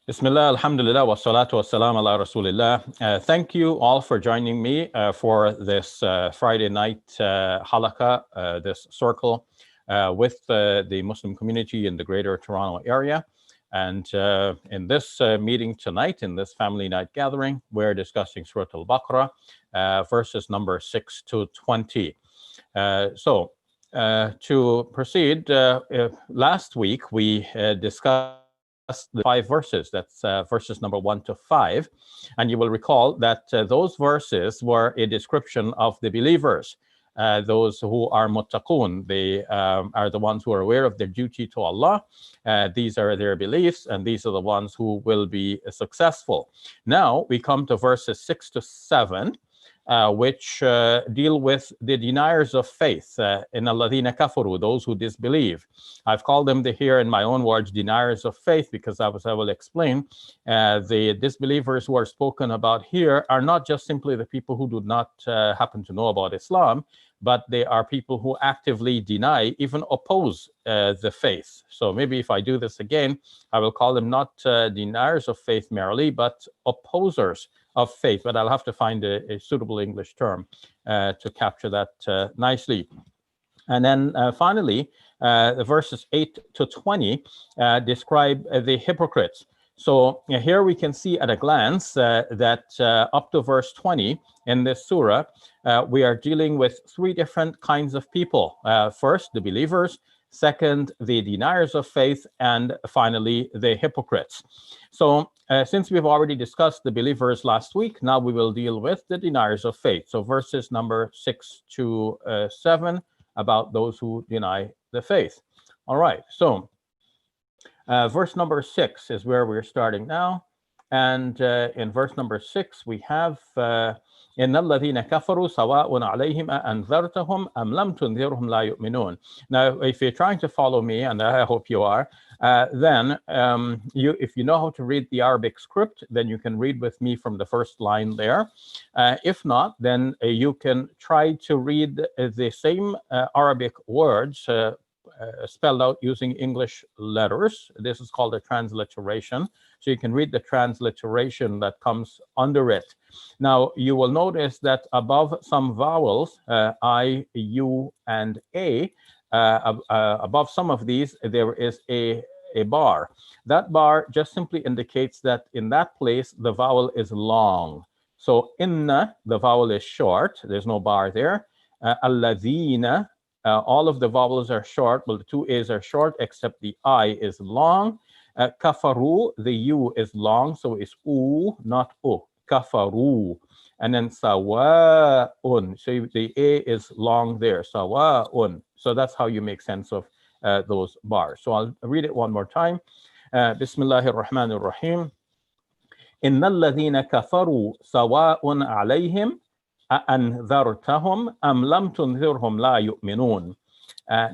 Bismillah, alhamdulillah, wa salatu wa salam ala rasulillah. Thank you all for joining me for this Friday night halaqah, this circle with the Muslim community in the greater Toronto area. And in this meeting tonight, in this family night gathering, we're discussing Surat al-Baqarah, verses number 6 to 20. To proceed, last week we discussed the 5 verses. That's verses number 1 to 5. And you will recall that those verses were a description of the believers, those who are muttaqun. They are the ones who are aware of their duty to Allah. These are their beliefs, and these are the ones who will be successful. Now we come to verses 6 to 7. Which deal with the deniers of faith, in alladhina kafaru, those who disbelieve. I've called them here in my own words, deniers of faith, because as I will explain, the disbelievers who are spoken about here are not just simply the people who do not happen to know about Islam, but they are people who actively deny, even oppose the faith. So maybe if I do this again, I will call them not deniers of faith merely, but opposers of faith, but I'll have to find a suitable English term to capture that nicely. And then finally, the verses 8 to 20 describe the hypocrites. So here we can see at a glance that up to verse 20 in this surah, we are dealing with 3 different kinds of people. First, the believers. Second, the deniers of faith. And finally, the hypocrites. So since we've already discussed the believers last week, now we will deal with the deniers of faith. So verses number 6 to 7 about those who deny the faith. All right, so verse number 6 is where we're starting now. And in verse number 6, we have إن الذين كفروا سواء عليهم أنذرتهم أم لم تنذرهم لا يؤمنون. Now, if you're trying to follow me, and I hope you are, then if you know how to read the Arabic script, then you can read with me from the first line there. If not, then you can try to read the same Arabic words spelled out using English letters. This is called a transliteration. So you can read the transliteration that comes under it. Now, you will notice that above some vowels, I, U, and A, above some of these, there is a bar. That bar just simply indicates that in that place, the vowel is long. So inna, the vowel is short. There's no bar there. Alladhina, all of the vowels are short. Well, the 2 A's are short, except the I is long. Kafaru, the U is long, so it's U, not U. Kafaru. And then sawa'un, so the A is long there, sawa'un. So that's how you make sense of those bars. So I'll read it one more time. Bismillahir Rahmanir Rahim. Inna alladhina kafaru sawa'un alayhim أأنذرتهم أم لم تنذرهم لا يؤمنون.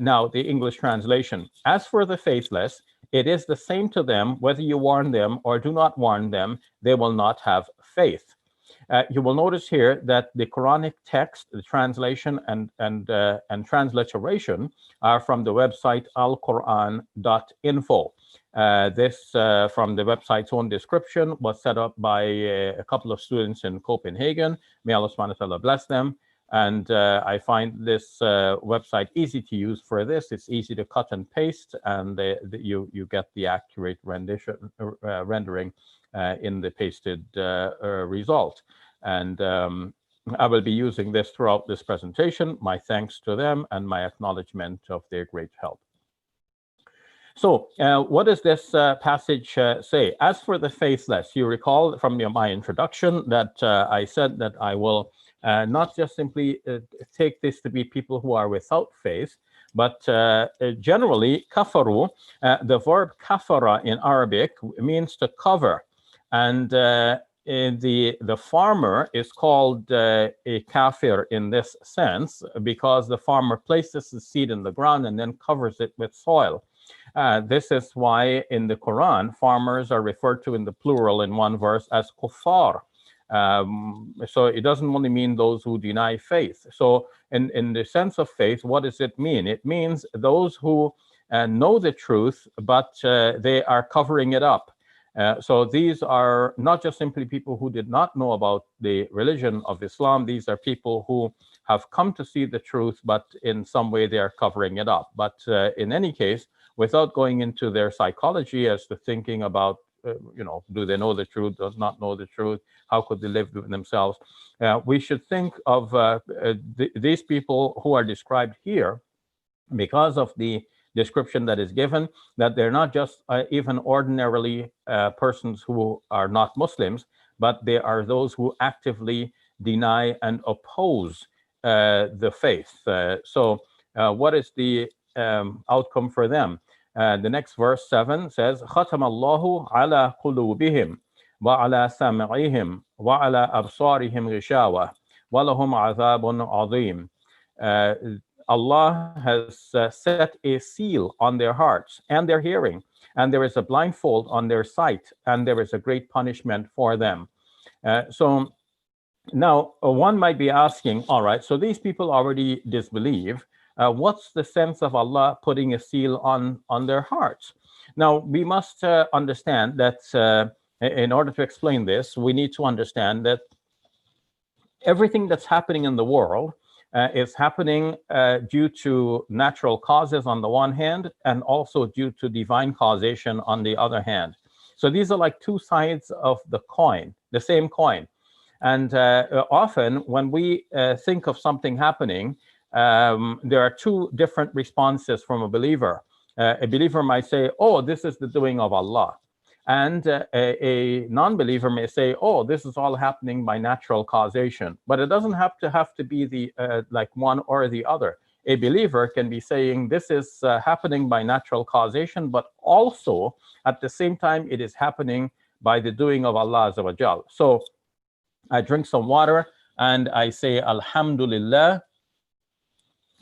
Now, the English translation. As for the faithless, it is the same to them whether you warn them or do not warn them, they will not have faith. You will notice here that the Quranic text, the translation and transliteration are from the website alquran.info. This, from the website's own description, was set up by a couple of students in Copenhagen. May Allah subhanahu wa ta'ala bless them. And I find this website easy to use for this. It's easy to cut and paste, and you get the accurate rendering in the pasted result. And I will be using this throughout this presentation. My thanks to them and my acknowledgement of their great help. So what does this passage say? As for the faithless, you recall from my introduction that I said that I will not just simply take this to be people who are without faith, but generally, kafaru, the verb kafara in Arabic means to cover. And the farmer is called a kafir in this sense because the farmer places the seed in the ground and then covers it with soil. This is why in the Quran, farmers are referred to in the plural in one verse as kuffar. So it doesn't only mean those who deny faith. So in the sense of faith, what does it mean? It means those who know the truth, but they are covering it up. So these are not just simply people who did not know about the religion of Islam. These are people who have come to see the truth, but in some way they are covering it up. But in any case, without going into their psychology as to thinking about, do they know the truth, does not know the truth, how could they live with themselves? We should think of these people who are described here because of the description that is given, that they're not just even ordinarily persons who are not Muslims, but they are those who actively deny and oppose the faith. So what is the outcome for them? The next verse 7 says, ختم الله على قلوبهم وعلى سمعهم وعلى أبصارهم غشاوة ولهم عذاب عظيم. Allah has set a seal on their hearts and their hearing, and there is a blindfold on their sight, and there is a great punishment for them. So now one might be asking, all right, so these people already disbelieve. What's the sense of Allah putting a seal on their hearts? Now, we must understand that in order to explain this, we need to understand that everything that's happening in the world is happening due to natural causes on the one hand, and also due to divine causation on the other hand. So these are like two sides of the coin, the same coin. And often when we think of something happening, there are two different responses from a believer. A believer might say, oh, this is the doing of Allah. And a non-believer may say, oh, this is all happening by natural causation. But it doesn't have to be the like one or the other. A believer can be saying this is happening by natural causation, but also at the same time, it is happening by the doing of Allah Azza wa Jal. So I drink some water and I say, Alhamdulillah.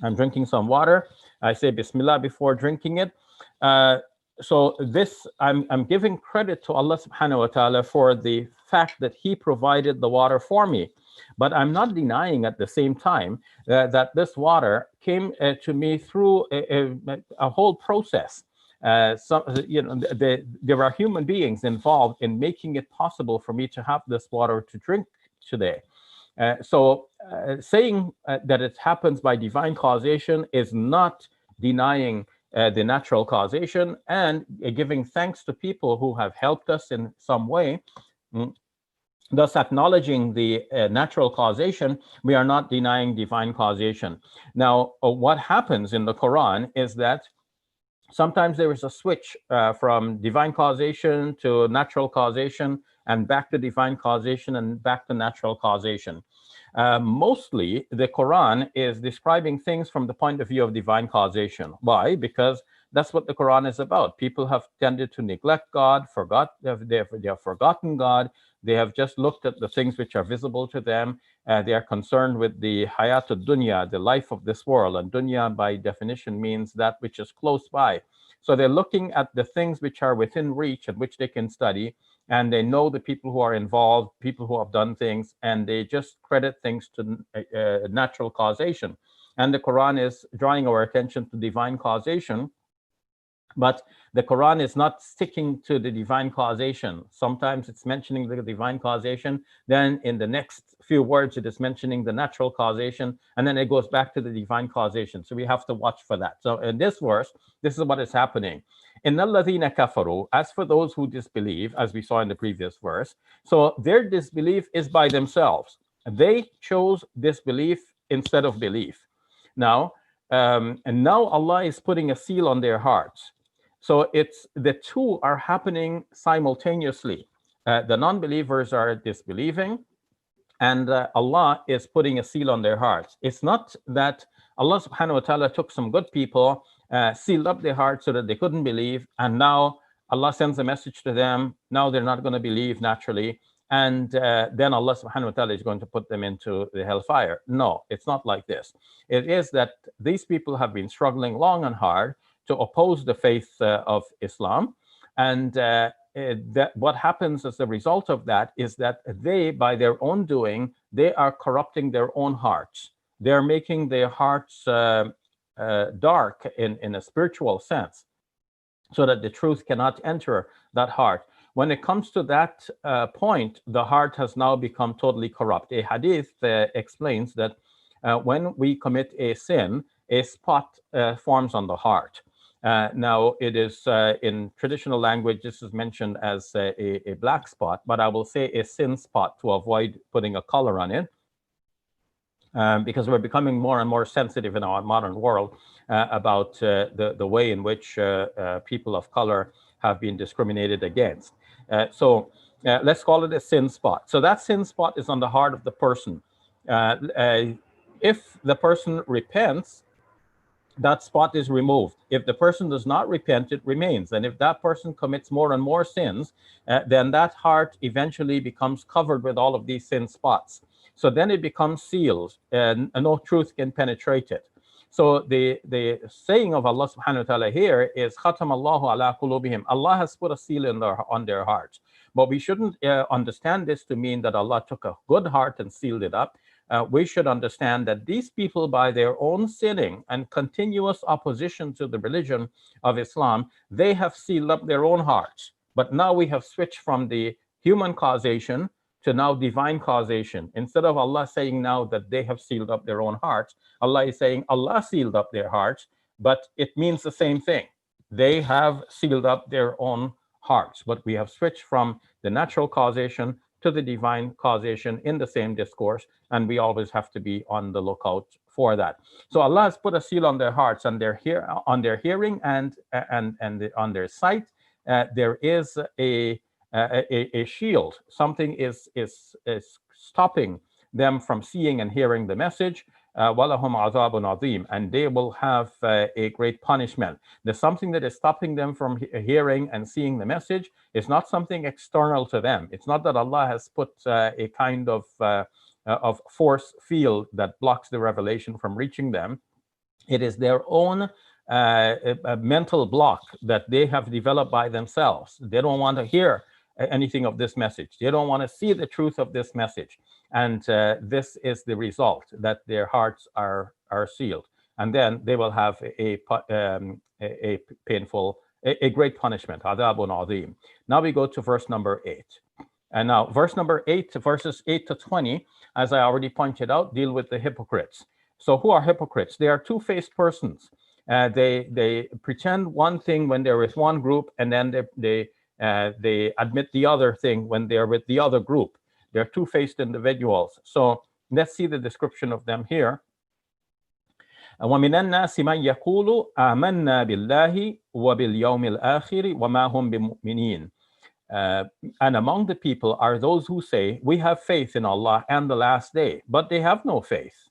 I'm drinking some water. I say Bismillah before drinking it. So this, I'm giving credit to Allah subhanahu wa ta'ala for the fact that He provided the water for me. But I'm not denying at the same time that this water came to me through a whole process. There are human beings involved in making it possible for me to have this water to drink today. So saying that it happens by divine causation is not denying the natural causation, and giving thanks to people who have helped us in some way. Thus acknowledging the natural causation, we are not denying divine causation. Now, what happens in the Quran is that sometimes there is a switch from divine causation to natural causation, and back to divine causation, and back to natural causation. Mostly, the Quran is describing things from the point of view of divine causation. Why? Because that's what the Quran is about. People have tended to neglect God, they have forgotten God. They have just looked at the things which are visible to them. They are concerned with the hayat dunya, the life of this world. And dunya, by definition, means that which is close by. So they're looking at the things which are within reach and which they can study. And they know the people who are involved, people who have done things, and they just credit things to natural causation. And the Quran is drawing our attention to divine causation. But the Quran is not sticking to the divine causation. Sometimes it's mentioning the divine causation, then in the next few words it is mentioning the natural causation, and then it goes back to the divine causation. So we have to watch for that. So in this verse, this is what is happening. Inna alladhina kafaru, as for those who disbelieve, as we saw in the previous verse, so their disbelief is by themselves. They chose disbelief instead of belief. Now, and now Allah is putting a seal on their hearts. So it's the two are happening simultaneously. The non-believers are disbelieving, and Allah is putting a seal on their hearts. It's not that Allah subhanahu wa ta'ala took some good people, sealed up their hearts so that they couldn't believe, and now Allah sends a message to them. Now they're not going to believe naturally, and then Allah subhanahu wa ta'ala is going to put them into the hellfire. No, it's not like this. It is that these people have been struggling long and hard to oppose the faith of Islam. And that what happens as a result of that is that they, by their own doing, they are corrupting their own hearts. They're making their hearts dark in a spiritual sense, so that the truth cannot enter that heart. when it comes to that point, the heart has now become totally corrupt. A hadith explains that when we commit a sin, a spot forms on the heart. Now, it is in traditional language, this is mentioned as a black spot, but I will say a sin spot to avoid putting a color on it. Because we're becoming more and more sensitive in our modern world about the way in which people of color have been discriminated against. So let's call it a sin spot. So that sin spot is on the heart of the person. If the person repents, that spot is removed. If the person does not repent, it remains. And if that person commits more and more sins, then that heart eventually becomes covered with all of these sin spots. So then it becomes sealed and no truth can penetrate it. So the saying of Allah subhanahu wa ta'ala here is Khatam Allahu ala qulubihim. Allah has put a seal on their hearts. But we shouldn't understand this to mean that Allah took a good heart and sealed it up. We should understand that these people, by their own sinning and continuous opposition to the religion of Islam, they have sealed up their own hearts. But now we have switched from the human causation to now divine causation. Instead of Allah saying now that they have sealed up their own hearts, Allah is saying Allah sealed up their hearts, but it means the same thing. They have sealed up their own hearts, but we have switched from the natural causation to the divine causation in the same discourse, and we always have to be on the lookout for that. So Allah has put a seal on their hearts, on their hearing and on their sight. There is a shield. Something is stopping them from seeing and hearing the message. وَلَهُمْ عَذَابٌ عَظِيمٌ, and they will have a great punishment. There's something that is stopping them from hearing and seeing the message. It's not something external to them. It's not that Allah has put a kind of force field that blocks the revelation from reaching them. It is their own a mental block that they have developed by themselves. They don't want to hear anything of this message. They don't want to see the truth of this message. And this is the result, that their hearts are sealed. And then they will have a painful, a great punishment. Adabun azim. Now we go to verse number 8. And now verse number 8, verses 8 to 20, as I already pointed out, deal with the hypocrites. So who are hypocrites? They are two-faced persons. They pretend one thing when they're with one group, and then they admit the other thing when they're with the other group. They're two-faced individuals. So let's see the description of them here. وَمِنَ النَّاسِ مَنْ يَقُولُ آمَنَّا بِاللَّهِ وَبِالْيَوْمِ الْآخِرِ وَمَا هُمْ بِمُؤْمِنِينَ. And among the people are those who say, we have faith in Allah and the last day, but they have no faith.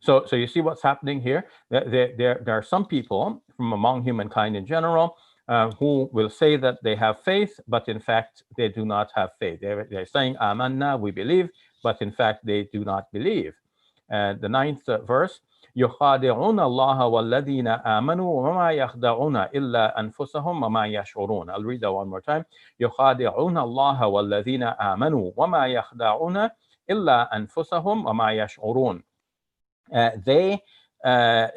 So you see what's happening here? There are some people from among humankind in general who will say that they have faith, but in fact, they do not have faith. They're saying, Amanna, we believe, but in fact, they do not believe. The 9th verse, يُخَادِعُونَ اللَّهَ وَالَّذِينَ آمَنُوا وَمَا يَخْدَعُونَ إِلَّا أَنفُسَهُمْ وَمَا يَشْعُرُونَ. I'll read that one more time. يُخَادِعُونَ اللَّهَ وَالَّذِينَ آمَنُوا وَمَا يَخْدَعُونَ إِلَّا أَنفُسَهُمْ وَمَا يَشْعُرُونَ. They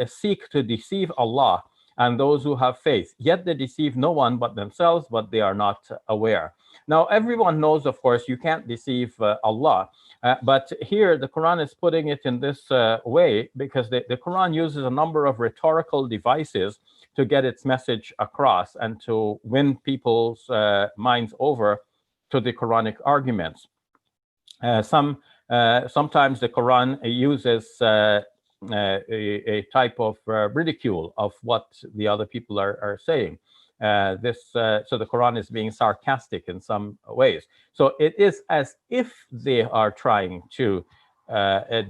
seek to deceive Allah and those who have faith, yet they deceive no one but themselves, but they are not aware. Now, everyone knows, of course, you can't deceive Allah. But here, the Quran is putting it in this way because the Quran uses a number of rhetorical devices to get its message across and to win people's minds over to the Quranic arguments. Sometimes the Quran uses a type of ridicule of what the other people are saying. So the Quran is being sarcastic in some ways. So it is as if they are trying to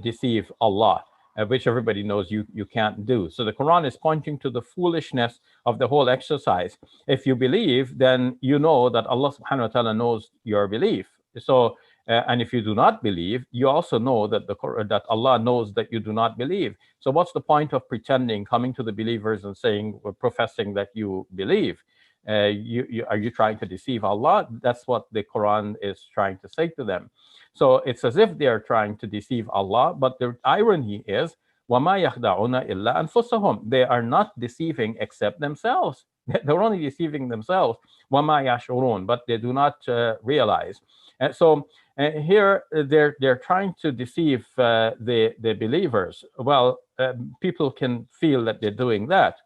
deceive Allah, which everybody knows you can't do. So the Quran is pointing to the foolishness of the whole exercise. If you believe, then you know that Allah subhanahu wa ta'ala knows your belief. So and if you do not believe, you also know that that Allah knows that you do not believe. So what's the point of pretending, coming to the believers and saying, or professing that you believe? Are you trying to deceive Allah? That's what the Quran is trying to say to them. So it's as if they are trying to deceive Allah, but the irony is, وَمَا يَخْدَعُونَ إِلَّا أَنفُسَهُمْ. They are not deceiving except themselves. They're only deceiving themselves. وَمَا يَشْعُرُونَ, but they do not realize. And so here they're trying to deceive the believers. Well, people can feel that they're doing that.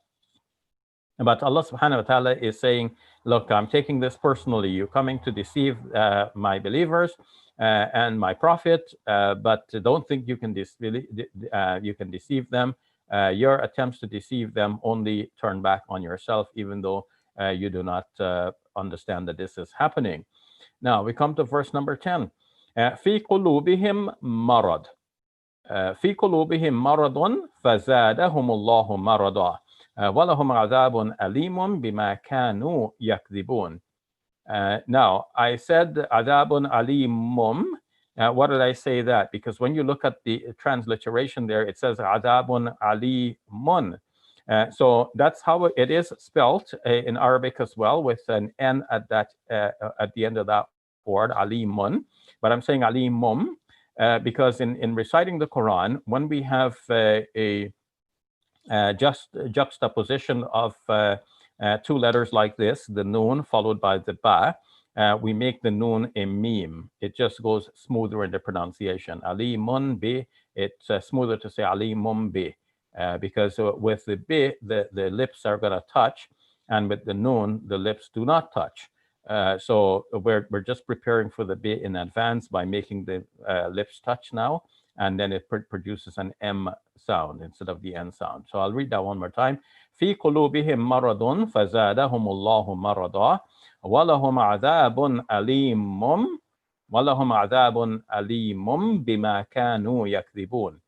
But Allah subhanahu wa ta'ala is saying, look, I'm taking this personally. You're coming to deceive my believers and my prophet, but don't think you can deceive them. Your attempts to deceive them only turn back on yourself, even though you do not understand that this is happening. Now we come to verse number 10. في قلوبهم مرض في قلوبهم مرض فزادهم الله مرضا وَلَهُمْ عَذَابٌ أَلِيمٌ بِمَا كَانُوا يَكْذِبُونَ. Now, I said عَذَابٌ أَلِيمٌ. What did I say that? Because when you look at the transliteration there, it says عَذَابٌ أَلِيمٌ. So that's how it is spelled in Arabic as well, with an N at the end of that word, alimun. But I'm saying alimum because in reciting the Quran, when we have a just juxtaposition of two letters like this, the noon followed by the ba, we make the noon a meme. It just goes smoother in the pronunciation. Ali mun bi, it's smoother to say Ali mum bi, because with the bi, the lips are going to touch, and with the noon, the lips do not touch. So we're just preparing for the bi in advance by making the lips touch now, and then it produces an M sound instead of the N sound. So I'll read that one more time. في قلوبهم مرض فزادهم الله مرضا ولهم عذاب أليم بما كانوا يكذبون.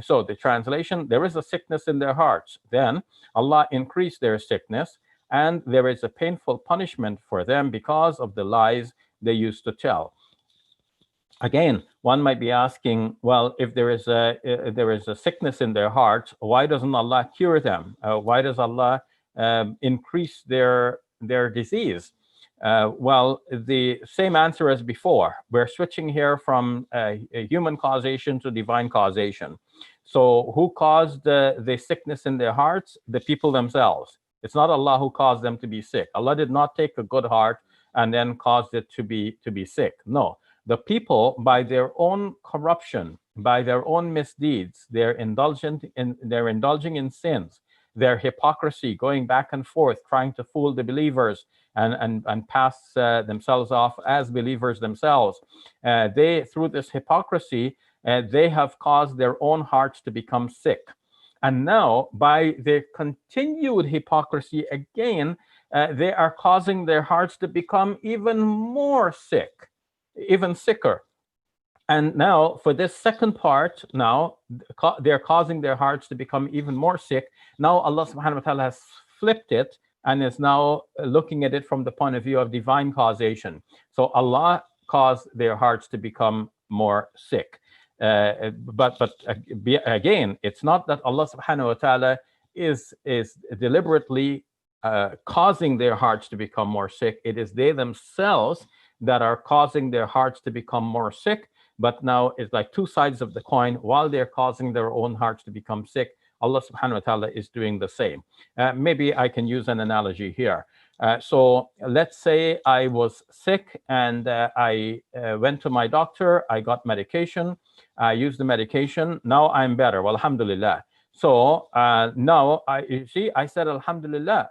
So the translation, there is a sickness in their hearts. Then Allah increased their sickness, and there is a painful punishment for them because of the lies they used to tell. Again, one might be asking, well, if there is a sickness in their hearts, why doesn't Allah cure them? Why does Allah increase their disease? Well, the same answer as before. We're switching here from human causation to divine causation. So who caused the sickness in their hearts? The people themselves. It's not Allah who caused them to be sick. Allah did not take a good heart and then caused it to be sick. No. The people, by their own corruption, by their own misdeeds, they're indulging in sins, their hypocrisy, going back and forth, trying to fool the believers and pass themselves off as believers themselves. They, through this hypocrisy, they have caused their own hearts to become sick. And now, by their continued hypocrisy again, they are causing their hearts to become even more sick. Even sicker. And now for this second part, now they're causing their hearts to become even more sick. Now Allah subhanahu wa ta'ala has flipped it and is now looking at it from the point of view of divine causation. So Allah caused their hearts to become more sick. But again, it's not that Allah subhanahu wa ta'ala is deliberately causing their hearts to become more sick. It is they themselves that are causing their hearts to become more sick. But now it's like two sides of the coin. While they're causing their own hearts to become sick, Allah subhanahu wa ta'ala is doing the same. Maybe I can use an analogy here. So let's say I was sick and I went to my doctor, I got medication, I used the medication, now I'm better, well, alhamdulillah. So now I said alhamdulillah.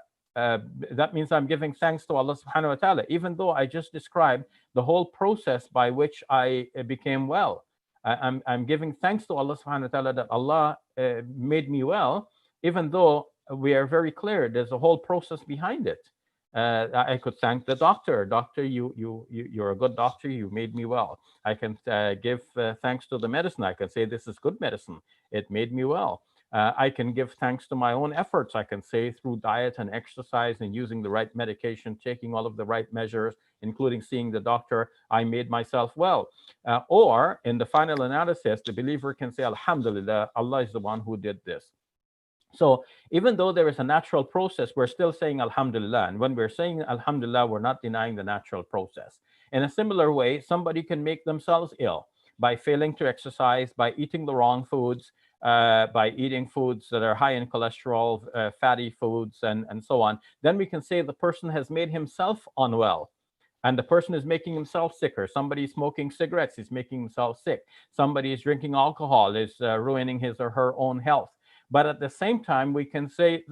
That means I'm giving thanks to Allah subhanahu wa ta'ala, even though I just described the whole process by which I became well. I'm giving thanks to Allah subhanahu wa ta'ala that Allah made me well, even though we are very clear there's a whole process behind it. I could thank the doctor. Doctor, you're a good doctor. You made me well. I can give thanks to the medicine. I can say this is good medicine. It made me well. I can give thanks to my own efforts. I can say through diet and exercise and using the right medication, taking all of the right measures, including seeing the doctor, I made myself well. Or in the final analysis, the believer can say, alhamdulillah, Allah is the one who did this. So even though there is a natural process, we're still saying alhamdulillah. And when we're saying alhamdulillah, we're not denying the natural process. In a similar way, somebody can make themselves ill by failing to exercise, by eating the wrong foods, by eating foods that are high in cholesterol, fatty foods, and so on, then we can say the person has made himself unwell. And the person is making himself sicker. Somebody is smoking cigarettes is making himself sick. Somebody is drinking alcohol is ruining his or her own health. But at the same time, we can say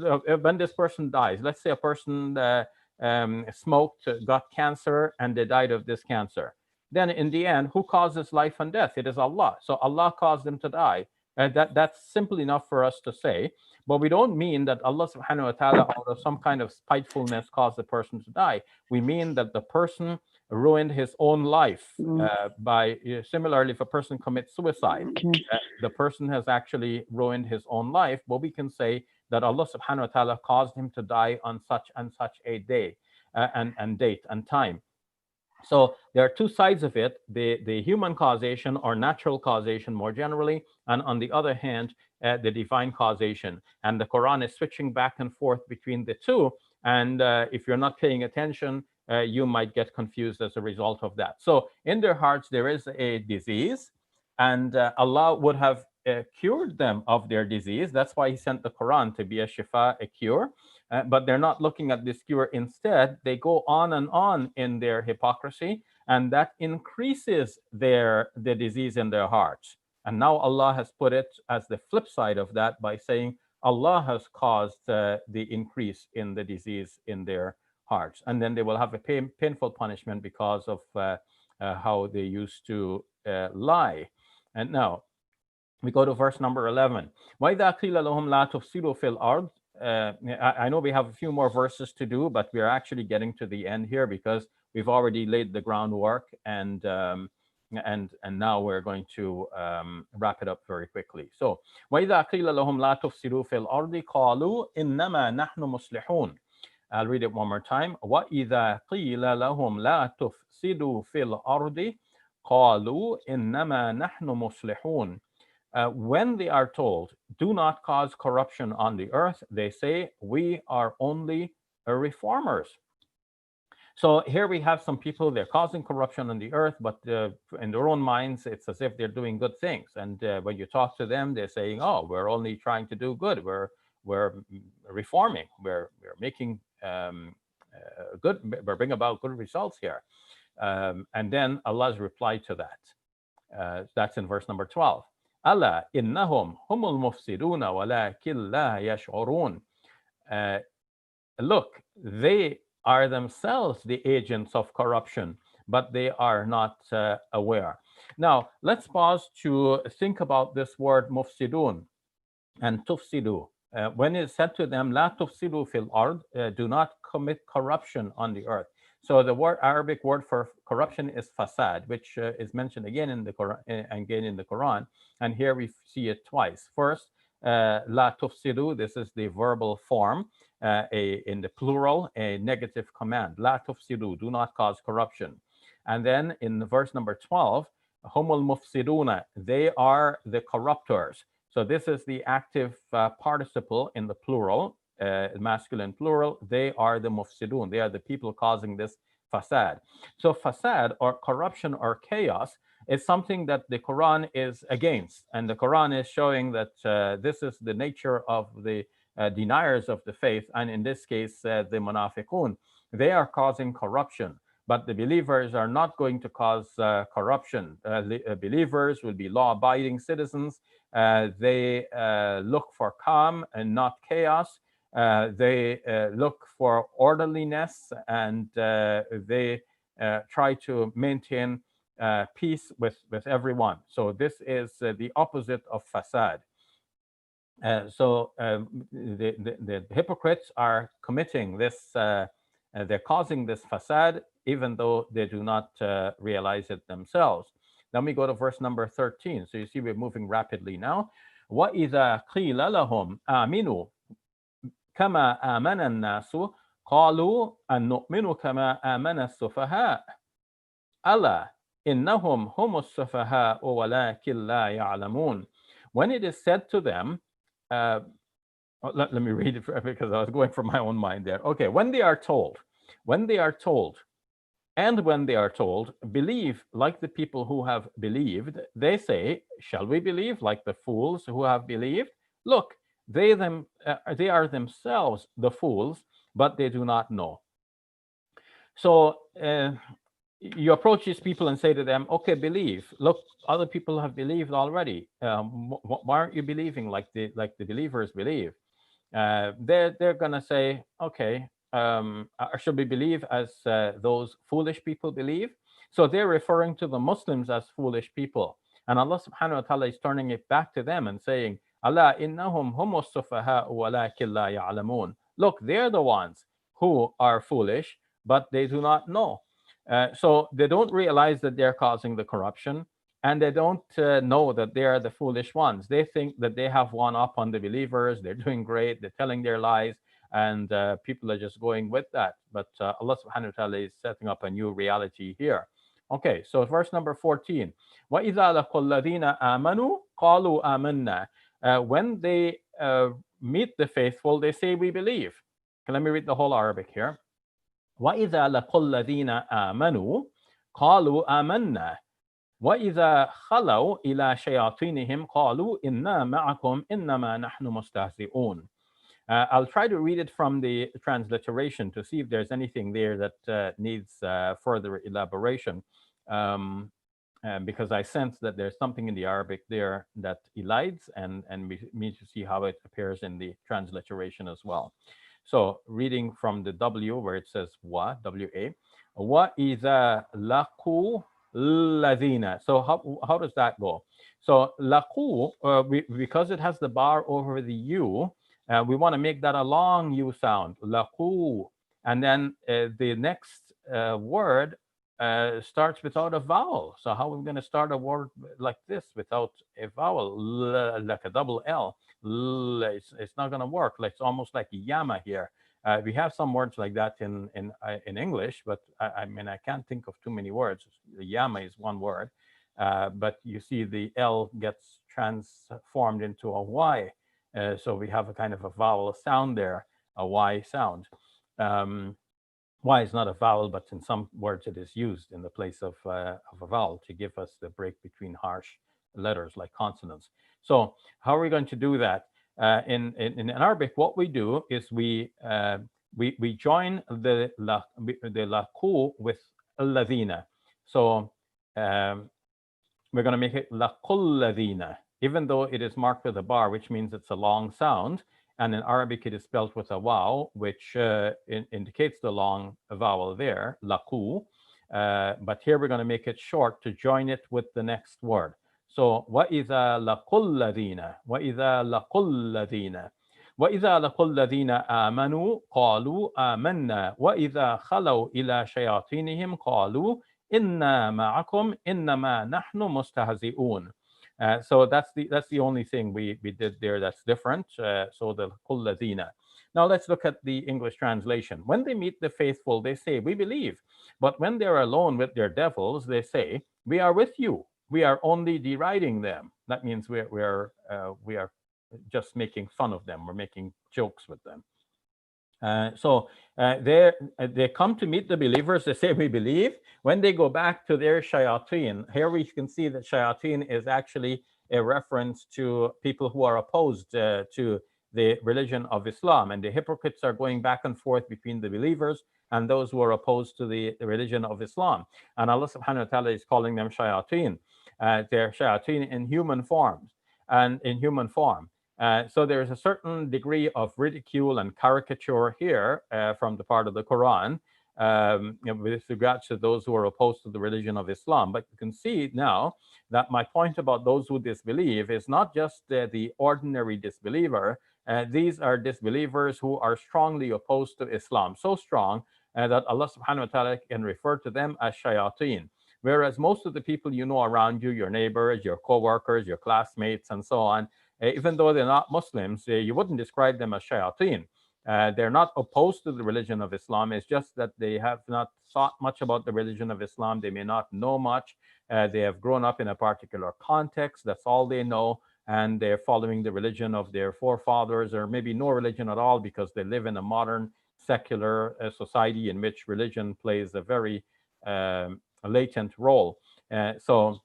when this person dies, let's say a person smoked, got cancer, and they died of this cancer. Then in the end, who causes life and death? It is Allah. So Allah caused them to die. That's simple enough for us to say. But we don't mean that Allah subhanahu wa ta'ala, out of some kind of spitefulness, caused the person to die. We mean that the person ruined his own life by, similarly, if a person commits suicide, the person has actually ruined his own life. But we can say that Allah subhanahu wa ta'ala caused him to die on such and such a day and date and time. So there are two sides of it, the human causation or natural causation more generally, and on the other hand, the divine causation. And the Quran is switching back and forth between the two. And if you're not paying attention, you might get confused as a result of that. So in their hearts, there is a disease, and Allah would have cured them of their disease. That's why He sent the Quran to be a shifa, a cure. But they're not looking at this cure. Instead, they go on and on in their hypocrisy, and that increases the disease in their hearts. And now Allah has put it as the flip side of that by saying Allah has caused the increase in the disease in their hearts. And then they will have a painful punishment because of how they used to lie. And now we go to verse number 11. وَإِذَا قِيلَ لَهُمْ لَا تُفْسِدُوا فِي الْأَرْضِ. I know we have a few more verses to do, but we are actually getting to the end here because we've already laid the groundwork, and now we're going to wrap it up very quickly. So, وَإِذَا قِيلَ لَهُمْ لَا تُفْسِدُوا فِي الْأَرْضِ قَالُوا إِنَّمَا نَحْنُ مُصْلِحُونَ. I'll read it one more time. وَإِذَا قِيلَ لَهُمْ لَا تُفْسِدُوا فِي الْأَرْضِ قَالُوا إِنَّمَا نَحْنُ مُصْلِحُونَ. When they are told, do not cause corruption on the earth, they say, we are only reformers. So here we have some people, they're causing corruption on the earth, but in their own minds, it's as if they're doing good things. And when you talk to them, they're saying, oh, we're only trying to do good. We're reforming. We're making good, we're bringing about good results here. And then Allah's reply to that. That's in verse number 12. ألا إنهم هم المفسدون ولكن لا يشعرون. Look, they are themselves the agents of corruption, but they are not aware. Now, let's pause to think about this word mufsidun and tufsidu. When it's said to them, la tufsidu fil ard, do not commit corruption on the earth. So the Arabic word for corruption is fasad, which is mentioned again in the Quran, and here we see it twice. First, la tufsidu, this is the verbal form, in the plural, a negative command. La tufsidu, do not cause corruption. And then in verse number 12, humul mufsiduna, they are the corruptors. So this is the active participle in the plural, masculine plural. They are the mufsidun. They are the people causing this fasad. So fasad or corruption or chaos is something that the Quran is against. And the Quran is showing that this is the nature of the deniers of the faith. And in this case, the munafiqun. They are causing corruption. But the believers are not going to cause corruption. Believers will be law-abiding citizens. They look for calm and not chaos. They look for orderliness, and they try to maintain peace with everyone. So this is the opposite of fasad. So the hypocrites are committing this, they're causing this fasad, even though they do not realize it themselves. Then we go to verse number 13. So you see we're moving rapidly now. وَإِذَا قِيلَ لَهُمْ آمِنُوا كَمَا آمَنَ النَّاسُ قَالُوا أَن نُؤْمِنُ كَمَا آمَنَ السُّفَهَاءُ أَلَا إِنَّهُمْ هُمُ السُّفَهَاءُ وَلَكِنْ لَا يَعْلَمُونَ. When it is said to them, let me read it because I was going from my own mind there. Okay, when they are told, And when they are told, believe like the people who have believed, they say, shall we believe like the fools who have believed? Look, they are themselves the fools, but they do not know. So you approach these people and say to them, okay, believe. Look, other people have believed already. Why aren't you believing like the believers believe? They're gonna say, okay, should we believe as those foolish people believe? So they're referring to the Muslims as foolish people, and Allah Subhanahu wa Taala is turning it back to them and saying, "Allah innahum humus sufaha'u walakin la ya'lamun." Look, they're the ones who are foolish, but they do not know. So they don't realize that they're causing the corruption, and they don't know that they are the foolish ones. They think that they have one up on the believers. They're doing great. They're telling their lies, and people are just going with that. But Allah Subhanahu wa Taala is setting up a new reality here. Okay, so verse number 14. وَإِذَا لَقُوا الَّذِينَ آمَنُوا قَالُوا آمَنَّا. When they meet the faithful, they say, we believe. Okay, let me read the whole Arabic here. وَإِذَا لَقُوا الَّذِينَ آمَنُوا قَالُوا آمَنَّا وَإِذَا خَلَوْا إِلَى شَيَاطِينِهِمْ قَالُوا إِنَّا مَعَكُمْ إِنَّمَا نَحْنُ مُسْتَهْزِئُونَ. I'll try to read it from the transliteration to see if there's anything there that needs further elaboration, because I sense that there's something in the Arabic there that elides, and we need to see how it appears in the transliteration as well. So reading from the W where it says W-A, وَإِذَا لَقُوا الَّذِينَ. So how does that go? So laqu, because it has the bar over the U, we want to make that a long U sound, laqu. And then the next word starts without a vowel. So how are we going to start a word like this without a vowel, like a double L? It's not going to work. It's almost like yama here. We have some words like that in English, but I mean, I can't think of too many words. Yama is one word, but you see the L gets transformed into a Y. So we have a kind of a vowel sound there, a Y sound. Y is not a vowel, but in some words it is used in the place of a vowel to give us the break between harsh letters like consonants. So how are we going to do that? In Arabic, what we do is we join the laqu with alladhina. So we're going to make it laqulladhina, even though it is marked with a bar, which means it's a long sound. And in Arabic, it is spelled with a waw, which indicates the long vowel there, laqu. But here we're going to make it short to join it with the next word. So وَإِذَا لَقُوا الَّذِينَ وَإِذَا لَقُوا الَّذِينَ وَإِذَا لَقُوا الَّذِينَ آمَنُوا قَالُوا آمَنَّا وَإِذَا خَلَوْا إِلَى شَيَاطِينِهِمْ قَالُوا إِنَّا مَعَكُمْ إِنَّمَا نَحْنُ مُسْتَهْزِئُونَ. So that's the only thing we did there that's different. So the kulladina. Now let's look at the English translation. When they meet the faithful, they say, we believe. But when they're alone with their devils, they say, we are with you. We are only deriding them. That means we are just making fun of them. We're making jokes with them. So they come to meet the believers. They say, we believe. When they go back to their shayateen, here we can see that shayateen is actually a reference to people who are opposed to the religion of Islam. And the hypocrites are going back and forth between the believers and those who are opposed to the religion of Islam. And Allah subhanahu wa ta'ala is calling them shayateen. They're shayateen in human forms and in human form. So there is a certain degree of ridicule and caricature here from the part of the Quran with regards to those who are opposed to the religion of Islam. But you can see now that my point about those who disbelieve is not just the ordinary disbeliever. These are disbelievers who are strongly opposed to Islam, so strong that Allah subhanahu wa ta'ala can refer to them as shayateen. Whereas most of the people you know around you, your neighbors, your co-workers, your classmates, and so on, even though they're not Muslims, you wouldn't describe them as shayateen. They're not opposed to the religion of Islam. It's just that they have not thought much about the religion of Islam. They may not know much. They have grown up in a particular context. That's all they know. And they're following the religion of their forefathers, or maybe no religion at all, because they live in a modern secular society in which religion plays a very latent role. So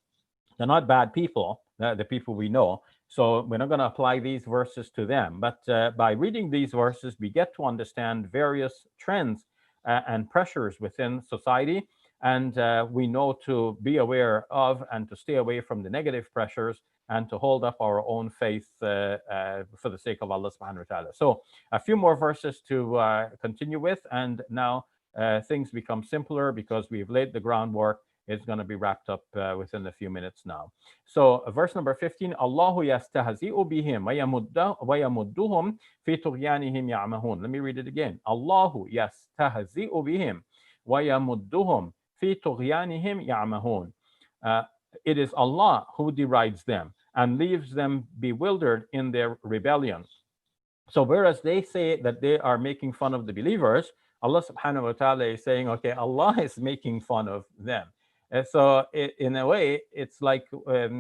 they're not bad people, the people we know. So we're not going to apply these verses to them. But by reading these verses, we get to understand various trends and pressures within society. And we know to be aware of and to stay away from the negative pressures and to hold up our own faith for the sake of Allah subhanahu wa ta'ala. So a few more verses to continue with. And now things become simpler because we've laid the groundwork. It's going to be wrapped up within a few minutes now. So verse number 15, Allahu yastahzi'u bihim wa yamudduhum fi tughyanihim ya'mahun. Let me read it again. Allahu yastahzi'u bihim wa yamudduhum fi tughyanihim ya'mahun. It is Allah who derides them and leaves them bewildered in their rebellion. So whereas they say that they are making fun of the believers, Allah subhanahu wa ta'ala is saying, okay, Allah is making fun of them. So in a way, it's like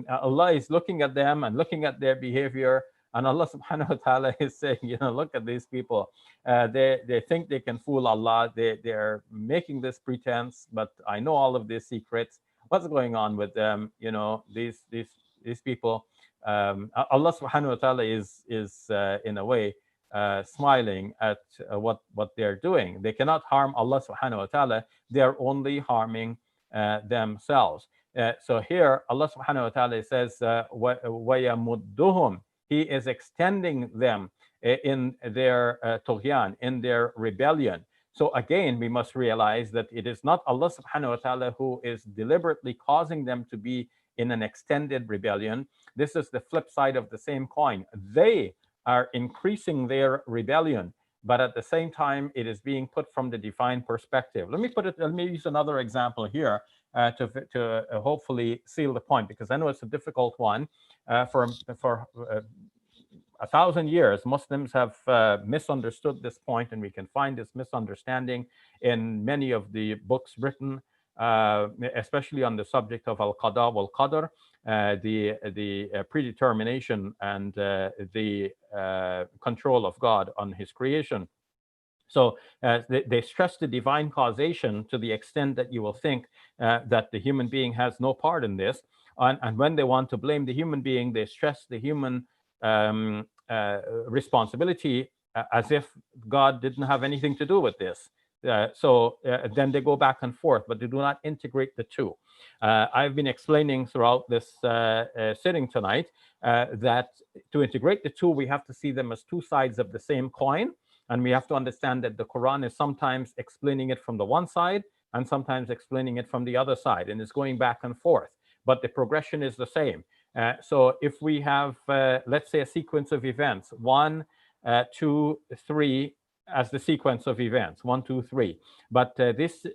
Allah is looking at them and looking at their behavior, and Allah subhanahu wa ta'ala is saying, look at these people. They think they can fool Allah. They're making this pretense, but I know all of these secrets. What's going on with them? These people. Allah subhanahu wa ta'ala is in a way smiling at what they're doing. They cannot harm Allah subhanahu wa ta'ala. They're only harming themselves. So here Allah subhanahu wa ta'ala says وَيَمُدُّهُمْ. He is extending them in their tughyan, in their rebellion. So again, we must realize that it is not Allah subhanahu wa ta'ala who is deliberately causing them to be in an extended rebellion. This is the flip side of the same coin. They are increasing their rebellion, but at the same time, it is being put from the divine perspective. Let me use another example here to hopefully seal the point, because I know it's a difficult one. For 1,000 years, Muslims have misunderstood this point, and we can find this misunderstanding in many of the books written, especially on the subject of al-Qada wal-Qadr, the predetermination and the control of God on his creation. So they stress the divine causation to the extent that you will think that the human being has no part in this. And when they want to blame the human being, they stress the human responsibility as if God didn't have anything to do with this. So then they go back and forth, but they do not integrate the two. I've been explaining throughout this sitting tonight that to integrate the two, we have to see them as two sides of the same coin. And we have to understand that the Quran is sometimes explaining it from the one side and sometimes explaining it from the other side. And it's going back and forth. But the progression is the same. So if we have, let's say, a sequence of events, 1, 2, 3, as the sequence of events, 1, 2, 3. But this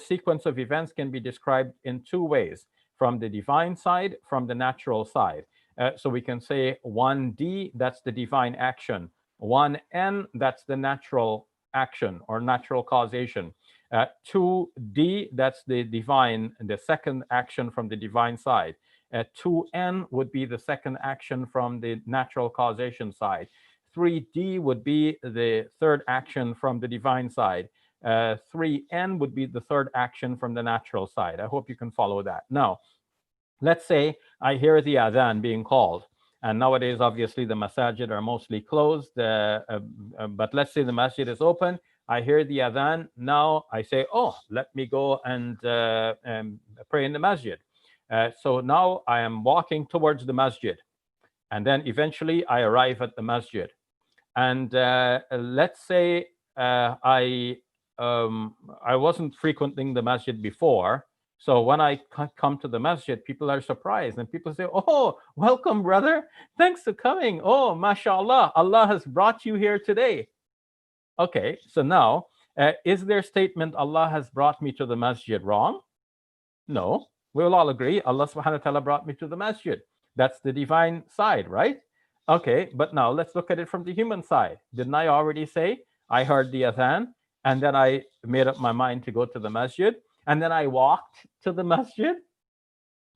sequence of events can be described in two ways, from the divine side, from the natural side. So we can say 1D, that's the divine action. 1N, that's the natural action or natural causation. 2D, that's the second action from the divine side. 2N would be the second action from the natural causation side. 3D would be the third action from the divine side. 3N would be the third action from the natural side. I hope you can follow that. Now, let's say I hear the adhan being called. And nowadays, obviously, the masajid are mostly closed. But let's say the masjid is open. I hear the adhan. Now I say, oh, let me go and pray in the masjid. So now I am walking towards the masjid. And then eventually I arrive at the masjid. And let's say I wasn't frequenting the masjid before. So when I come to the masjid, people are surprised and people say, oh, welcome, brother. Thanks for coming. Oh, mashallah, Allah has brought you here today. Okay, so now, is their statement, Allah has brought me to the masjid, wrong? No, we will all agree, Allah subhanahu wa ta'ala brought me to the masjid. That's the divine side, right? Okay, but now let's look at it from the human side. Didn't I already say, I heard the adhan, and then I made up my mind to go to the masjid, and then I walked to the masjid,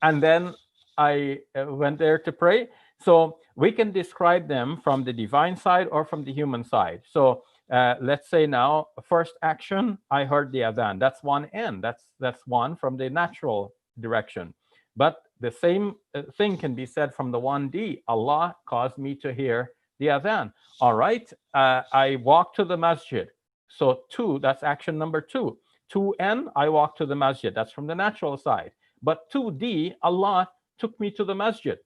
and then I went there to pray. So we can describe them from the divine side or from the human side. So let's say now, first action, I heard the adhan. That's one N. That's one from the natural direction. But the same thing can be said from the 1D. Allah caused me to hear the adhan. All right, I walk to the masjid. So two, that's action number two. 2N, I walk to the masjid. That's from the natural side. But 2D, Allah took me to the masjid.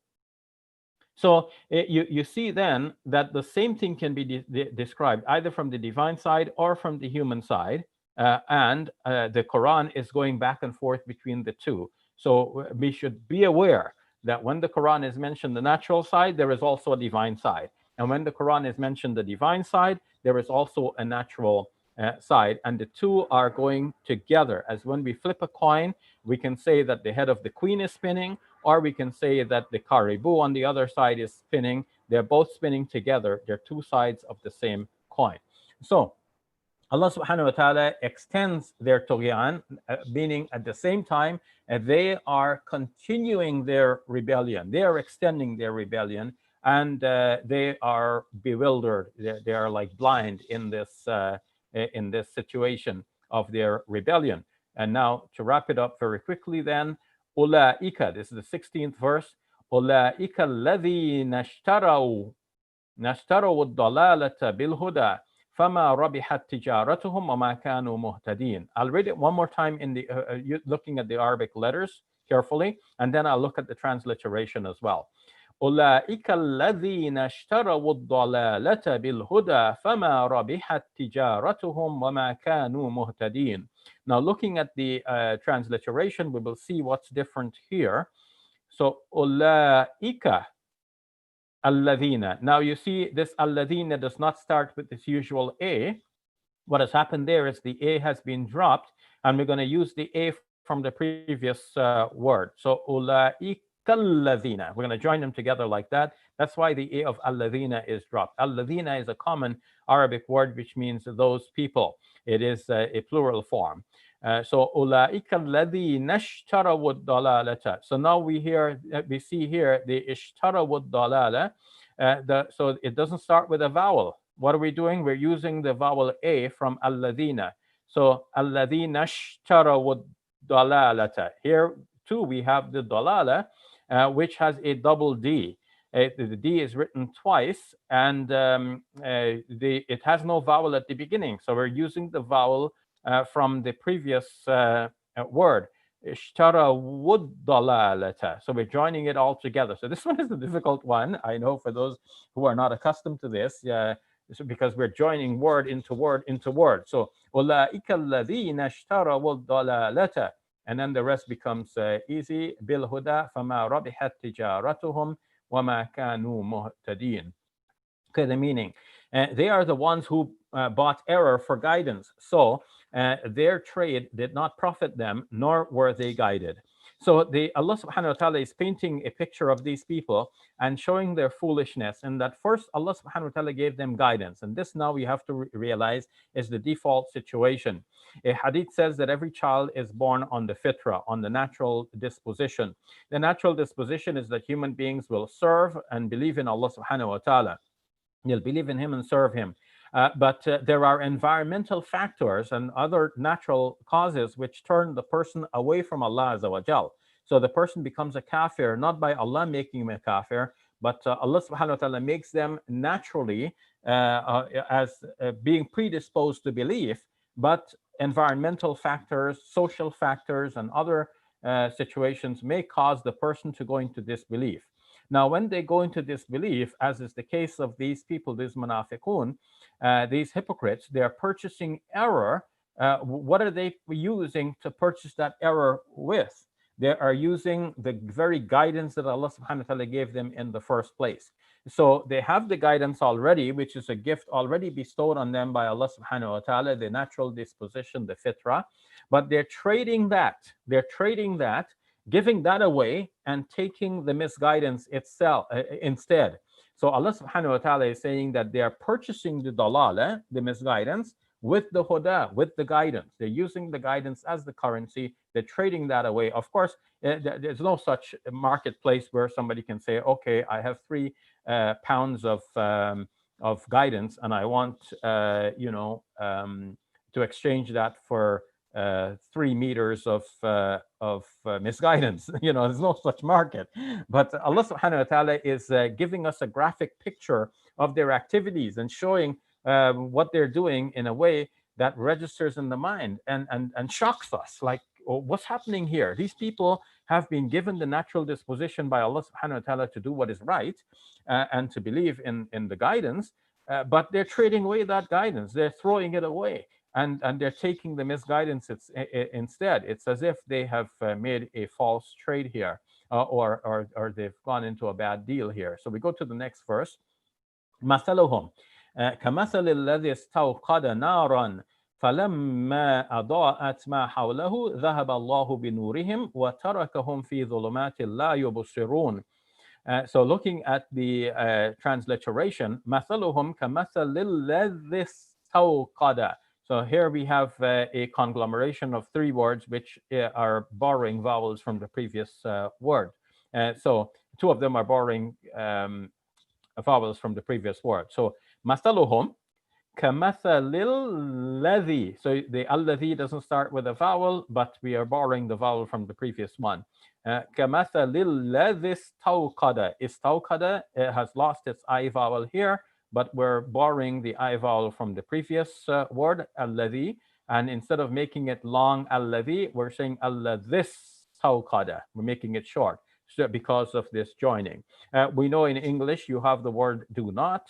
So you see then that the same thing can be described either from the divine side or from the human side. And the Quran is going back and forth between the two. So we should be aware that when the Quran is mentioned the natural side, there is also a divine side. And when the Quran is mentioned the divine side, there is also a natural side. And the two are going together. As when we flip a coin, we can say that the head of the queen is spinning, or we can say that the caribou on the other side is spinning. They're both spinning together. They're two sides of the same coin. So Allah subhanahu wa ta'ala extends their tughyan, meaning at the same time, they are continuing their rebellion. They are extending their rebellion, and they are bewildered. They are like blind in this situation of their rebellion. And now to wrap it up very quickly then, Ulaika, this is the 16th verse, Ulaika alladhina اشتروا الضلالة بالهدى فما ربحت تجارتهم وما كانوا مهتدين. I'll read it one more time in the looking at the Arabic letters carefully, and then I'll look at the transliteration as well. أولئك الذين اشتروا الضلالة بالهدى فما ربحت تجارتهم وما كانوا مهتدين. Now looking at the transliteration, we will see what's different here. So أولئك الذين. Now you see this الذين does not start with its usual A. What has happened there is the A has been dropped, and we're going to use the A from the previous word. So أولئك الذين. We're going to join them together like that. That's why the A of الذين is dropped. الذين is a common Arabic word which means those people. It is a plural form. So أولئك الذين اشتروا الضلالة. So now we see here the اشتروا الضلالة. So it doesn't start with a vowel. What are we doing? We're using the vowel A from الذين. So الذين اشتروا الضلالة. Here too we have the dalala, which has a double D. The D is written twice, and it has no vowel at the beginning. So we're using the vowel from the previous word. اشتروا الضلالة. So we're joining it all together. So this one is a difficult one, I know, for those who are not accustomed to this, because we're joining word into word into word. So أولئك الذين اشتروا الضلالة. And then the rest becomes easy. بالهدى فما ربحت تجارتهم وما كانوا مهتدين. Okay, the meaning. They are the ones who bought error for guidance. So their trade did not profit them, nor were they guided. So Allah subhanahu wa ta'ala is painting a picture of these people and showing their foolishness. And that first Allah subhanahu wa ta'ala gave them guidance. And this now we have to realize is the default situation. A hadith says that every child is born on the fitra, on the natural disposition. The natural disposition is that human beings will serve and believe in Allah subhanahu wa ta'ala. You'll believe in him and serve him. But there are environmental factors and other natural causes which turn the person away from Allah Azza wa Jal. So the person becomes a kafir, not by Allah making him a kafir, but Allah subhanahu wa ta'ala makes them naturally as being predisposed to belief, but environmental factors, social factors, and other situations may cause the person to go into disbelief. Now, when they go into disbelief, as is the case of these people, these munafiqun, these hypocrites, they are purchasing error. What are they using to purchase that error with? They are using the very guidance that Allah subhanahu wa ta'ala gave them in the first place. So they have the guidance already, which is a gift already bestowed on them by Allah subhanahu wa ta'ala, the natural disposition, the fitrah. But they're trading that. Giving that away and taking the misguidance itself instead. So Allah subhanahu wa ta'ala is saying that they are purchasing the dalala, the misguidance, with the huda, with the guidance. They're using the guidance as the currency. They're trading that away. Of course, there's no such marketplace where somebody can say, okay, I have 3 pounds of of guidance, and I want to exchange that for 3 meters of misguidance. There's no such market. But Allah subhanahu wa ta'ala is giving us a graphic picture of their activities and showing what they're doing in a way that registers in the mind and shocks us. Like, oh, what's happening here? These people have been given the natural disposition by Allah subhanahu wa ta'ala to do what is right and to believe in the guidance, but they're trading away that guidance. They're throwing it away. And they're taking the misguidance instead. It's as if they have made a false trade here, or they've gone into a bad deal here. So we go to the next verse. مثلهم كمثل الذي استوقد نارا فلما أضاءت ما حوله ذهب الله بنورهم وتركهم في ظلمات لا يبصرون. So looking at the transliteration, مثلهم كمثل الذي استوقد. So here we have a conglomeration of 3 words which are borrowing vowels from the previous word. So 2 of them are borrowing vowels from the previous word. So مثلهم كمثل الذي. So the الذي doesn't start with a vowel, but we are borrowing the vowel from the previous one. كمثل الذي استوقد. استوقد has lost its I vowel here, but we're borrowing the I vowel from the previous word, الذي, and instead of making it long, الذي, we're saying الذي استوقد. We're making it short because of this joining. We know in English you have the word do not.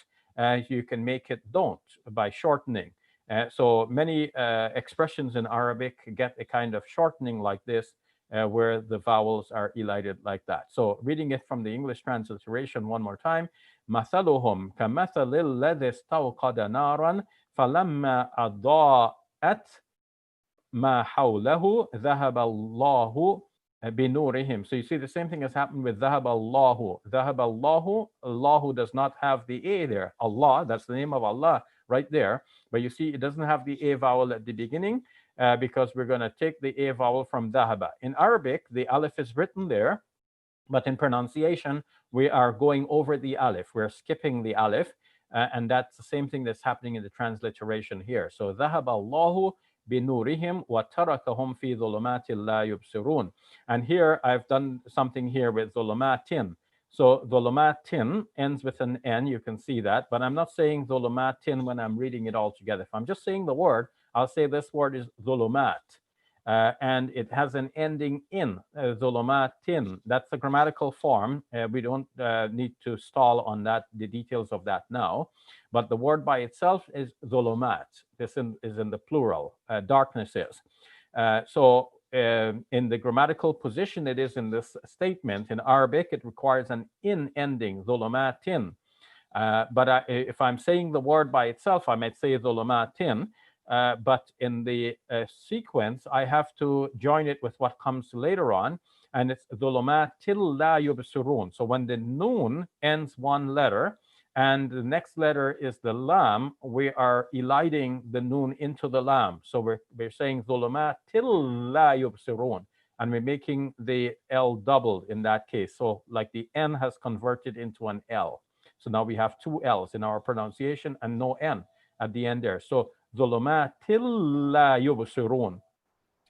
You can make it don't by shortening. So many expressions in Arabic get a kind of shortening like this, where the vowels are elided like that. So reading it from the English transliteration one more time. مثلهم كمثل الذي استوقد نارا فلما أضاءت ما حوله ذهب الله بنورهم. So you see the same thing has happened with ذهب الله. ذهب الله. Allah does not have the A there. Allah, that's the name of Allah right there. But you see it doesn't have the A vowel at the beginning because we're going to take the A vowel from ذهب. In Arabic, the alif is written there, but in pronunciation, we are going over the alif. We're skipping the alif. And that's the same thing that's happening in the transliteration here. So ذهب الله بنورهم وتركهم في ظلمات لا يبصرون. And here I've done something here with ظلمات. So ظلمات ends with an N, you can see that, but I'm not saying ظلمات when I'm reading it all together. If I'm just saying the word, I'll say this word is ظلمات. And it has an ending in, ظلمات. That's the grammatical form. We don't need to stall on that, the details of that now. But the word by itself is ظلمات. This is in the plural, darknesses. So in the grammatical position it is in this statement, in Arabic, it requires an in ending, ظلمات. But if I'm saying the word by itself, I might say ظلمات. But in the sequence, I have to join it with what comes later on, and it's ظلمات لا يبصرون. So when the noon ends one letter, and the next letter is the lam, we are eliding the noon into the lam. So we're saying ظلمات لا يبصرون, and we're making the L doubled in that case. So like the N has converted into an L. So now we have 2 L's in our pronunciation and no N at the end there. So ظلمات لا يبصرون.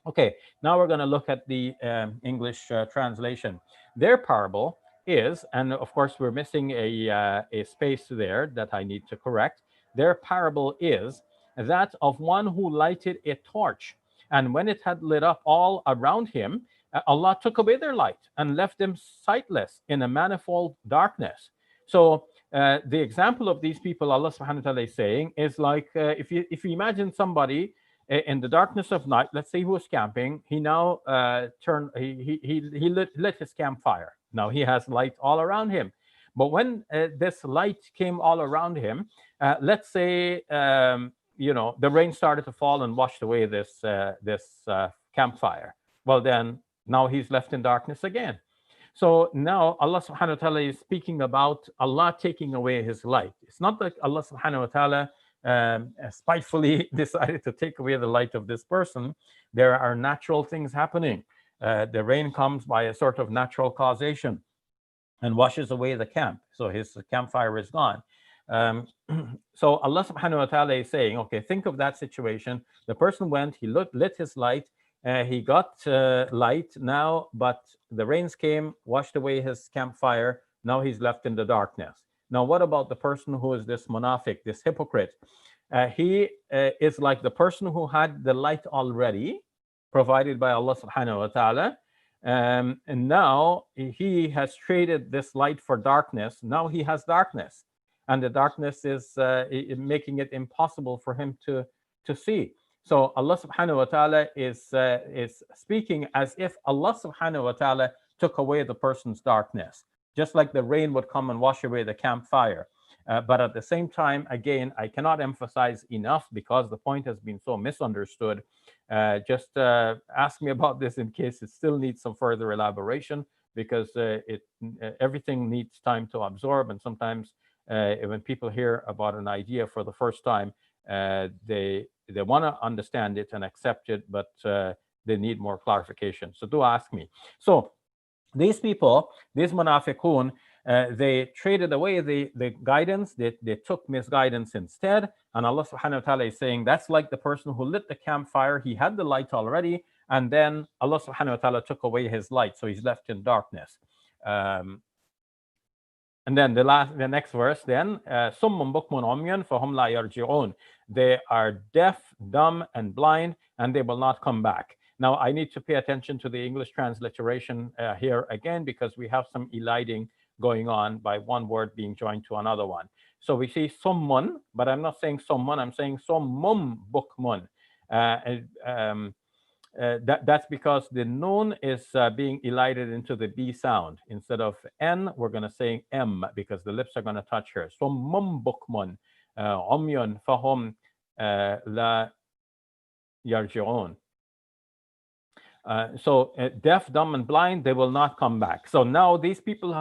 Okay, now we're going to look at the English translation. Their parable is, and of course we're missing a space there that I need to correct. Their parable is that of one who lighted a torch, and when it had lit up all around him, Allah took away their light and left them sightless in a manifold darkness. So the example of these people Allah subhanahu wa ta'ala is saying is like if you imagine somebody in the darkness of night, let's say he was camping, he now lit his campfire. Now he has light all around him. But when this light came all around him, let's say the rain started to fall and washed away this campfire. Well, then now he's left in darkness again. So now Allah subhanahu wa ta'ala is speaking about Allah taking away his light. It's not that Allah subhanahu wa ta'ala spitefully decided to take away the light of this person. There are natural things happening. The rain comes by a sort of natural causation and washes away the camp. So his campfire is gone. Um, so Allah subhanahu wa ta'ala is saying, okay, think of that situation. The person went, he lit his light, he got light now, but the rains came, washed away his campfire. Now he's left in the darkness. Now, what about the person who is this munafiq, this hypocrite? He is like the person who had the light already provided by Allah subhanahu wa ta'ala. And now he has traded this light for darkness. Now he has darkness. And the darkness is making it impossible for him to see. So Allah subhanahu wa ta'ala is speaking as if Allah subhanahu wa ta'ala took away the person's darkness, just like the rain would come and wash away the campfire. But at the same time, again, I cannot emphasize enough because the point has been so misunderstood. Just ask me about this in case it still needs some further elaboration, because everything needs time to absorb. And sometimes when people hear about an idea for the first time, they want to understand it and accept it, but they need more clarification. So do ask me. So these people, these munafiqun, they traded away the guidance, they took misguidance instead. And Allah subhanahu wa ta'ala is saying that's like the person who lit the campfire, he had the light already, and then Allah subhanahu wa ta'ala took away his light, so he's left in darkness. And then the next verse, then summun bukmun umyun fahum la yarji'un. They are deaf, dumb, and blind, and they will not come back. Now, I need to pay attention to the English transliteration here again, because we have some eliding going on by one word being joined to another one. So we see summun, but I'm not saying summun, I'm saying summum bukmun. That's because the noon is being elided into the B sound. Instead of N, we're going to say M because the lips are going to touch here. Summum bukmun, umyun fahum la yarji'un. So deaf, dumb, and blind, they will not come back. So now these people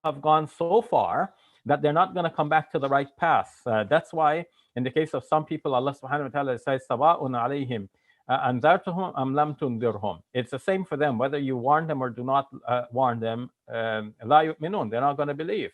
have gone so far that they're not going to come back to the right path. That's why in the case of some people, Allah subhanahu wa ta'ala says, Sawa'un alayhim anzartuhum am lam tundirhum. It's the same for them, whether you warn them or do not warn them. La yu'minun, they're not going to believe.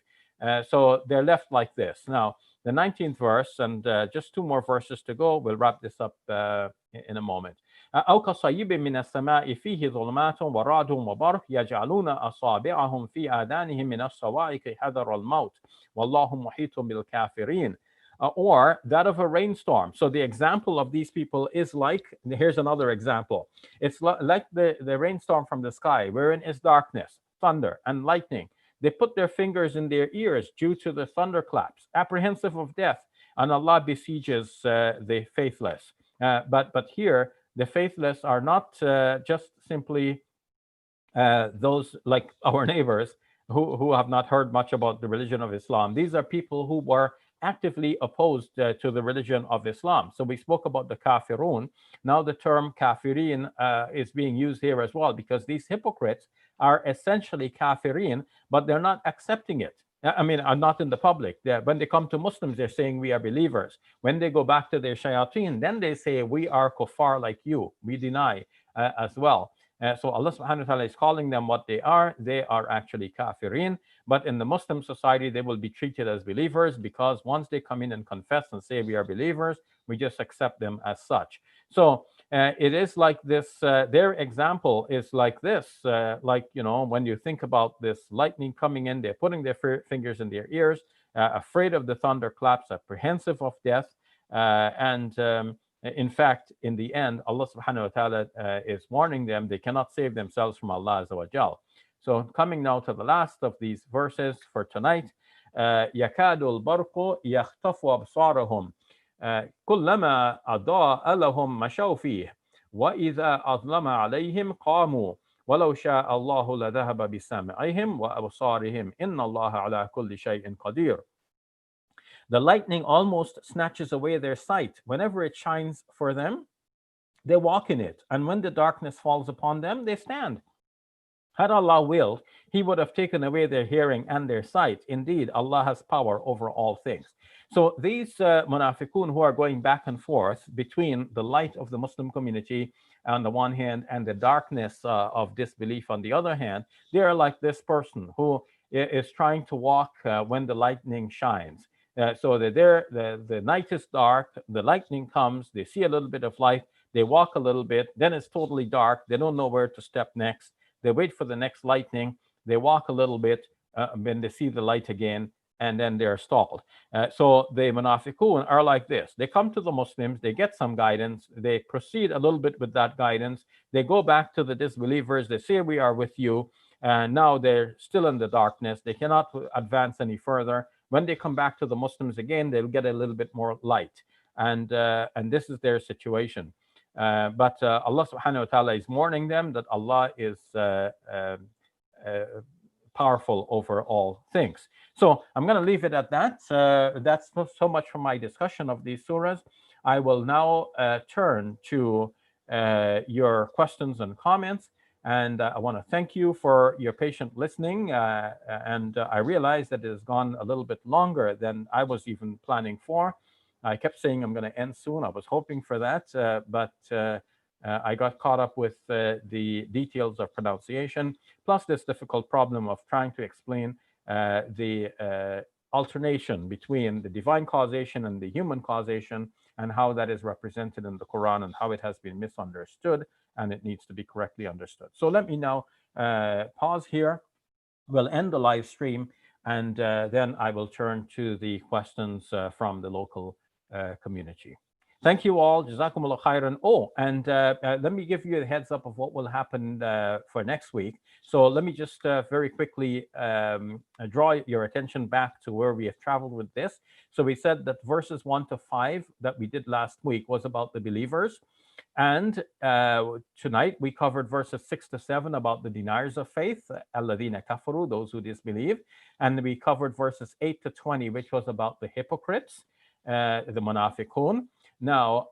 So they're left like this. Now, the 19th verse, and just two more verses to go. We'll wrap this up in a moment. أو كصيب من السماء فيه ظلمات ورعد وبرق يجعلون أصابعهم في آذانهم من الصواعق حذر الموت والله محيط بالكافرين. Or that of a rainstorm. So the example of these people is like, here's another example. It's like the rainstorm from the sky, wherein is darkness, thunder, and lightning. They put their fingers in their ears due to the thunderclaps, apprehensive of death, and Allah besieges the faithless. But here, the faithless are not just simply those like our neighbors who have not heard much about the religion of Islam. These are people who were actively opposed to the religion of Islam. So we spoke about the kafirun. Now the term kafirin is being used here as well, because these hypocrites are essentially kafirin, but they're not accepting it. I mean, not in the public. When they come to Muslims, they're saying we are believers. When they go back to their shayateen, then they say we are kuffar like you. We deny as well. So Allah subhanahu wa ta'ala is calling them what they are. They are actually kafirin. But in the Muslim society, they will be treated as believers, because once they come in and confess and say we are believers, we just accept them as such. So it is like this. Their example is like this. Like, when you think about this lightning coming in, they're putting their fingers in their ears, afraid of the thunderclaps, apprehensive of death. In fact, in the end, Allah subhanahu wa ta'ala is warning them they cannot save themselves from Allah Azza wa Jal. So coming now to the last of these verses for tonight, يَكَادُ الْبَرْقُ يَخْطَفُ أَبْصَارَهُم كُلَّمَا أَضَاءَ لَهُم مَشَوْا فِيهِ وَإِذَا أَظْلَمَ عَلَيْهِمْ قَامُوا وَلَوْ شَاءَ اللَّهُ لَذَهَبَ بِسَمْعِهِمْ وَأَبْصَارِهِمْ إِنَّ اللَّهَ عَلَى كُلِّ شَيْءٍ قَدِيرٌ. The lightning almost snatches away their sight. Whenever it shines for them, they walk in it. And when the darkness falls upon them, they stand. Had Allah willed, He would have taken away their hearing and their sight. Indeed, Allah has power over all things. So these munafiqun who are going back and forth between the light of the Muslim community on the one hand and the darkness of disbelief on the other hand, they are like this person who is trying to walk when the lightning shines. So they're there, the night is dark, the lightning comes, they see a little bit of light, they walk a little bit, then it's totally dark, they don't know where to step next, they wait for the next lightning, they walk a little bit, then they see the light again, and then they're stalled. So the munafiqun are like this. They come to the Muslims, they get some guidance, they proceed a little bit with that guidance, they go back to the disbelievers, they say, we are with you, and now they're still in the darkness, they cannot advance any further. When they come back to the Muslims again, they'll get a little bit more light. And this is their situation. But Allah subhanahu wa ta'ala is warning them that Allah is uh, powerful over all things. So I'm going to leave it at that. That's so much for my discussion of these surahs. I will now turn to your questions and comments. And I want to thank you for your patient listening. And I realize that it has gone a little bit longer than I was even planning for. I kept saying I'm going to end soon. I was hoping for that, but I got caught up with the details of pronunciation, plus this difficult problem of trying to explain the alternation between the divine causation and the human causation, and how that is represented in the Quran and how it has been misunderstood, and it needs to be correctly understood. So let me now pause here. We'll end the live stream, and then I will turn to the questions from the local community. Thank you all. Jazakumullah khairan. Oh, and let me give you a heads up of what will happen for next week. So let me just very quickly draw your attention back to where we have traveled with this. So we said that verses 1 to 5 that we did last week was about the believers. And tonight we covered verses 6 to 7 about the deniers of faith, alladhina kafaru, those who disbelieve. And we covered verses 8 to 20, which was about the hypocrites, the munafiqun. Now,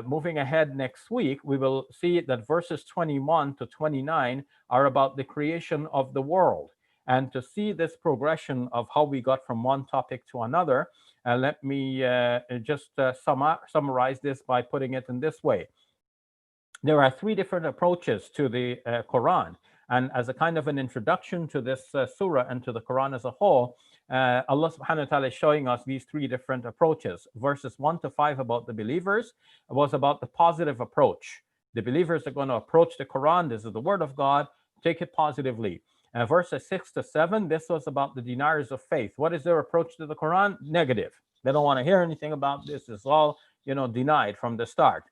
moving ahead next week, we will see that verses 21 to 29 are about the creation of the world. And to see this progression of how we got from one topic to another, let me just summarize this by putting it in this way. There are three different approaches to the Quran. And as a kind of an introduction to this surah and to the Quran as a whole, Allah subhanahu wa ta'ala is showing us these three different approaches. Verses 1 to 5 about the believers was about the positive approach. The believers are going to approach the Quran. This is the word of God. Take it positively. Verses 6 to 7, this was about the deniers of faith. What is their approach to the Quran? Negative. They don't want to hear anything about this. It's all, denied from the start.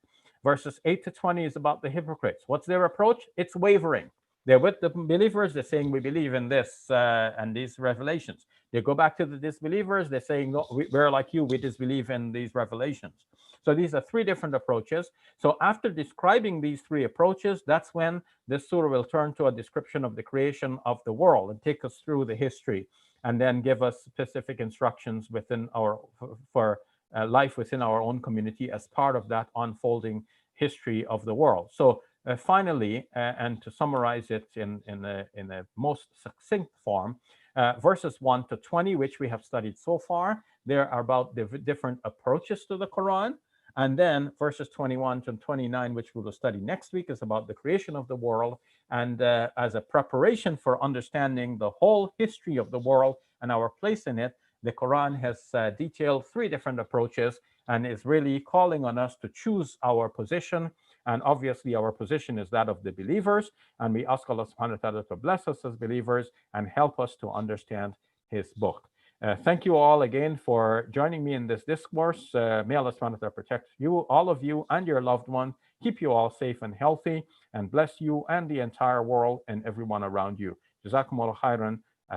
Verses 8 to 20 is about the hypocrites. What's their approach? It's wavering. They're with the believers. They're saying, we believe in this and these revelations. They go back to the disbelievers. They're saying, no, we're like you. We disbelieve in these revelations. So these are three different approaches. So after describing these three approaches, that's when this surah will turn to a description of the creation of the world and take us through the history, and then give us specific instructions within for life within our own community as part of that unfolding history of the world. So finally, and to summarize it in a most succinct form, verses 1 to 20, which we have studied so far, they are about the different approaches to the Quran. And then verses 21 to 29, which we will study next week, is about the creation of the world. And as a preparation for understanding the whole history of the world and our place in it, the Quran has detailed three different approaches and is really calling on us to choose our position. And obviously, our position is that of the believers. And we ask Allah subhanahu wa ta'ala to bless us as believers and help us to understand His book. Thank you all again for joining me in this discourse. May Allah subhanahu wa ta'ala protect you, all of you, and your loved one. Keep you all safe and healthy, and bless you and the entire world and everyone around you. Jazakumullah khairan.